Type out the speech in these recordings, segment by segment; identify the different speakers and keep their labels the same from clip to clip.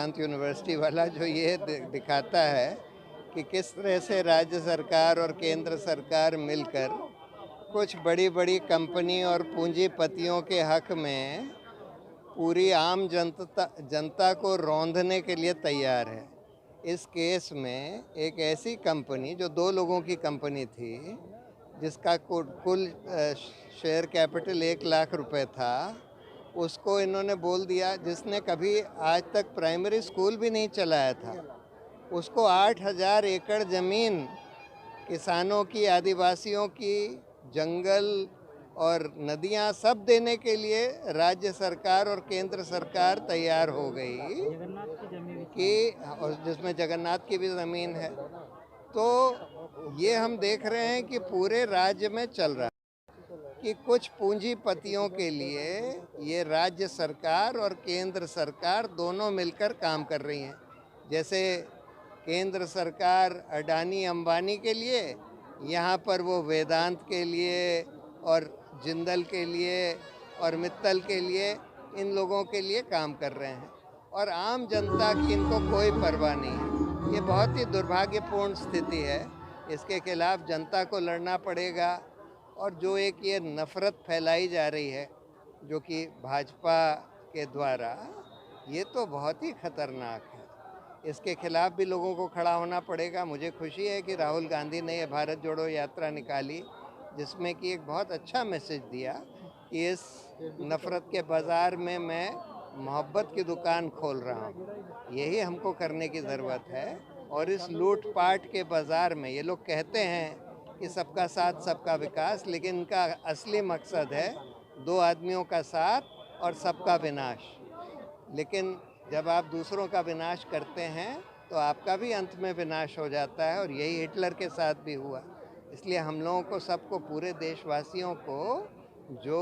Speaker 1: वेदांत university वाला जो ये दिखाता है कि किस तरह से राज्य सरकार और केंद्र सरकार मिलकर कुछ बड़ी बड़ी कंपनी और पूंजीपतियों के हक में पूरी आम जनता को रौंदने के लिए तैयार है। इस केस में एक ऐसी कंपनी जो 2 लोगों की कंपनी थी, जिसका कुल शेयर कैपिटल 1 लाख रुपए था, उसको इन्होंने बोल दिया, जिसने कभी आज तक प्राइमरी स्कूल भी नहीं चलाया था, उसको 8,000 एकड़ ज़मीन किसानों की, आदिवासियों की, जंगल और नदियां सब देने के लिए राज्य सरकार और केंद्र सरकार तैयार हो गई कि, और जिसमें जगन्नाथ की भी ज़मीन है। तो ये हम देख रहे हैं कि पूरे राज्य में चल रहा है कि कुछ पूंजीपतियों के लिए ये राज्य सरकार और केंद्र सरकार दोनों मिलकर काम कर रही हैं। जैसे केंद्र सरकार अडानी अंबानी के लिए, यहाँ पर वो वेदांत के लिए और जिंदल के लिए और मित्तल के लिए, इन लोगों के लिए काम कर रहे हैं और आम जनता की इनको कोई परवाह नहीं है। ये बहुत ही दुर्भाग्यपूर्ण स्थिति है। इसके खिलाफ जनता को लड़ना पड़ेगा। और जो एक ये नफ़रत फैलाई जा रही है जो कि भाजपा के द्वारा, ये तो बहुत ही खतरनाक है। इसके खिलाफ भी लोगों को खड़ा होना पड़ेगा। मुझे खुशी है कि राहुल गांधी ने ये भारत जोड़ो यात्रा निकाली, जिसमें कि एक बहुत अच्छा मैसेज दिया कि इस नफ़रत के बाज़ार में मैं मोहब्बत की दुकान खोल रहा हूँ। यही हमको करने की ज़रूरत है। और इस लूट-पाट के बाज़ार में ये लोग कहते हैं कि सबका साथ सबका विकास, लेकिन इनका असली मकसद है 2 आदमियों का साथ और सबका विनाश। लेकिन जब आप दूसरों का विनाश करते हैं तो आपका भी अंत में विनाश हो जाता है, और यही हिटलर के साथ भी हुआ। इसलिए हम लोगों को, सबको, पूरे देशवासियों को, जो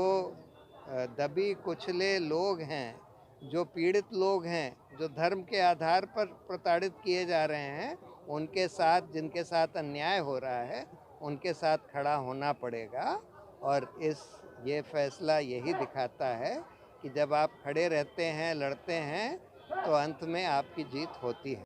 Speaker 1: दबी कुचले लोग हैं, जो पीड़ित लोग हैं, जो धर्म के आधार पर प्रताड़ित किए जा रहे हैं, उनके साथ, जिनके साथ अन्याय हो रहा है, उनके साथ खड़ा होना पड़ेगा। और ये फैसला यही दिखाता है कि जब आप खड़े रहते हैं, लड़ते हैं, तो अंत में आपकी जीत होती है।